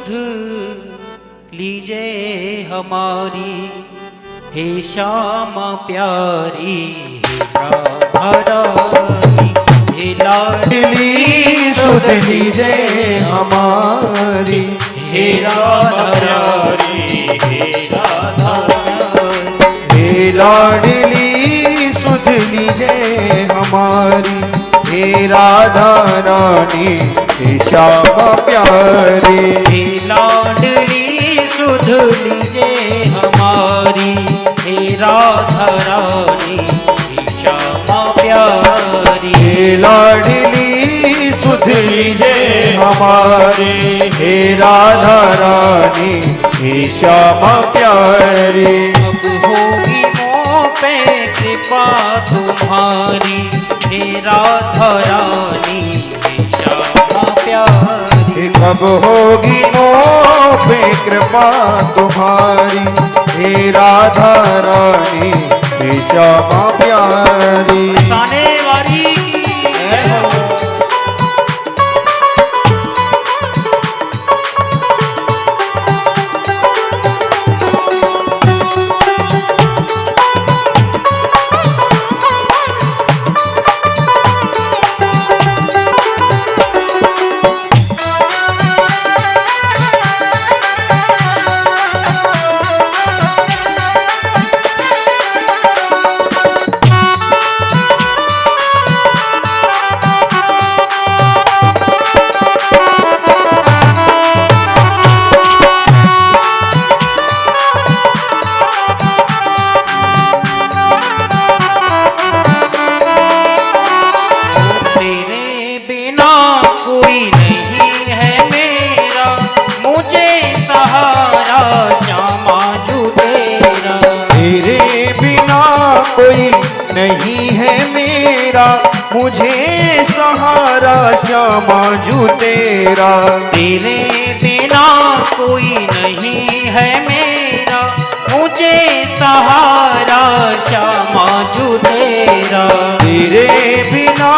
सुध लीजे हमारी, हे श्यामा प्यारी, हे राधा रानी, हे लाडली सुध लीजे हमारी, हे राधा रानी, हे राधा रानी, हे लाडली सुध लीजे हमारी, हे राधा रानी, हे श्यामा प्यारी। हे लाडली सुध लीजे हमारी, हे राधा रानी, हे श्यामा प्यारी। हे लाडली सुध लीजे हमारी, हे राधा रानी, हे श्यामा प्यारी। अब होगी मोह पे कृपा तुम्हारी, हे राधा रानी, हे श्यामा प्यारी। कब होगी मोह पे कृपा तुम्हारी, हे राधा रानी, हे श्यामा प्यारी। साने वारी नहीं है मेरा, मुझे सहारा श्यामा जू तेरा। तेरे बिना कोई नहीं है मेरा, मुझे सहारा श्यामा जू तेरा। तेरे बिना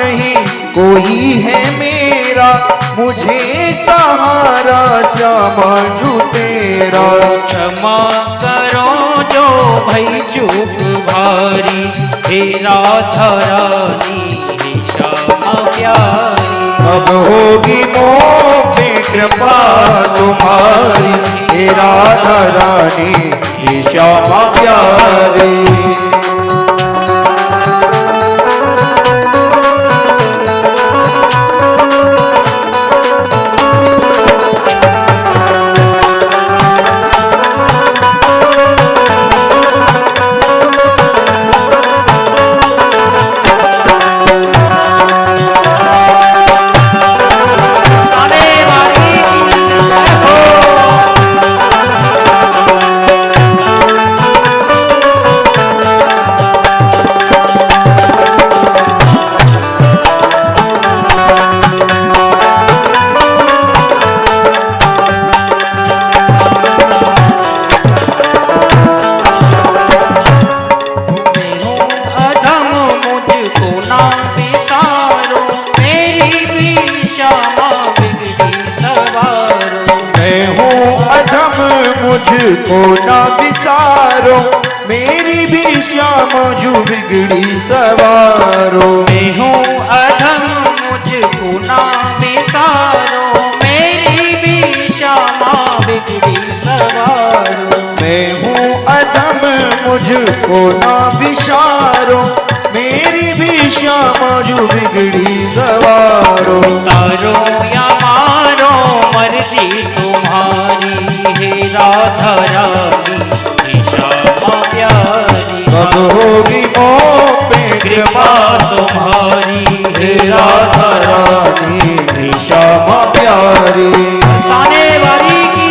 नहीं कोई है मेरा, मुझे सहारा श्यामा जू तेरा। क्षमा करो जो भई चूक भारी, हे राधा रानी, हे श्यामा प्यारी। अब होगी मोह पे कृपा तुम्हारी, हे राधा रानी, हे श्यामा प्यारी। मुझको ना विसारो, मेरी भी श्यामा जू बिगड़ी सवारो। मैं हूँ अधम मुझको ना विसारो, मेरी भी श्यामा बिगड़ी सवारो। मैं हूँ अधम मुझको ना विसारो, मेरी भी श्यामा जू बिगड़ी सवारो। तारो या मारो मर्जी तुम्हारी, हे राधा रानी, हे श्यामा प्यारी। कब होगी मोह पे कृपा तुम्हारी, हे राधा रानी, हे श्यामा प्यारी। साने वारी की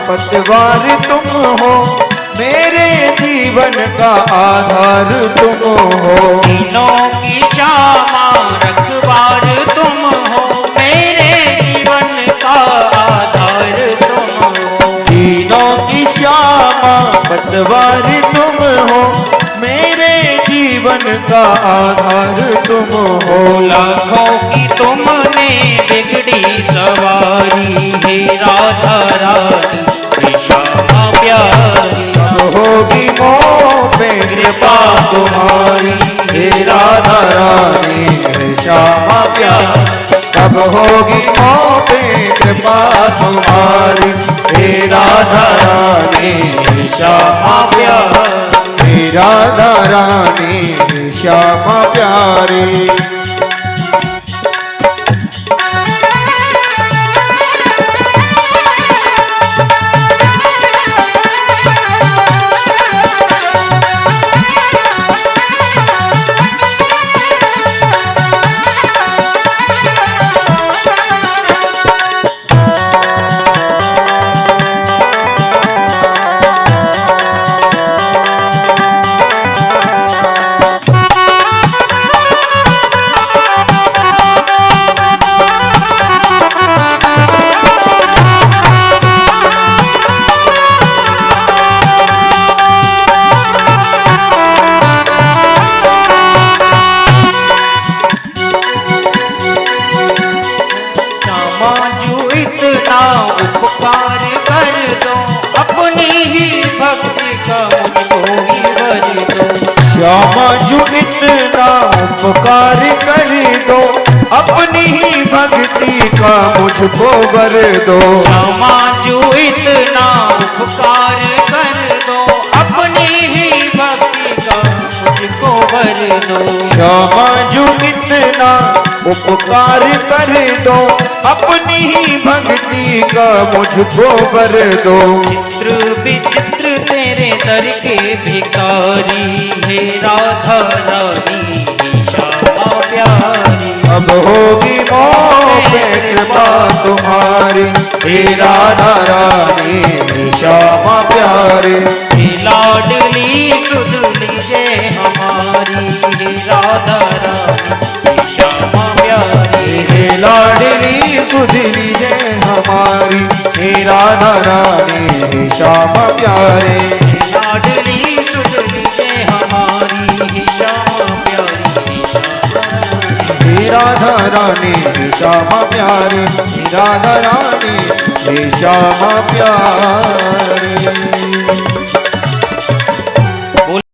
पतवार तुम हो, मेरे जीवन का आधार तुम हो। तीनों की श्यामा रखवार तुम हो, मेरे जीवन का आधार तुम हो। तीनों की श्यामा पतवार तुम हो, मेरे जीवन का आधार तुम हो। लाखों की तुमने बिगड़ी सवारी, हे राधा रानी हे श्यामा प्यारी। कब होगी मोह पे कृपा तुम्हारी, हे राधा रानी हे श्यामा प्यारी। कब होगी मोह पे कृपा तुम्हारी, हे राधा रानी हे श्यामा प्यारी। हे राधा रानी हे श्यामा प्यारी। उपकार कर दो, अपनी ही भक्ति का मुझको ही वर दो। श्यामा जो इतना उपकार कर दो, अपनी ही भक्ति का मुझको वर दो। श्यामा जो इतना उपकार कर दो, अपनी ही भक्ति का मुझको वर दो। श्यामा जो इतना उपकार कर दो, अपनी ही भक्ति का मुझको वर दो। चित्र विचित्र तेरे दर के भिखारी, हे राधा रानी हे श्यामा प्यारी। अब होगी मोह पे कृपा तुम्हारी, हे राधा रानी हे श्यामा प्यारी। हे लाडली सुध लीजिए हमारी, हे राधा रानी हे श्यामा प्यारी। हे लाडली सुध लीजिए हमारी, हे राधा रानी हे श्यामा प्यारे। हे लाडली सुध लीजिए हमारी, हे श्यामा प्यारी हे राधा रानी हे श्यामा प्यारी, हे राधा रानी हे श्यामा प्यारी।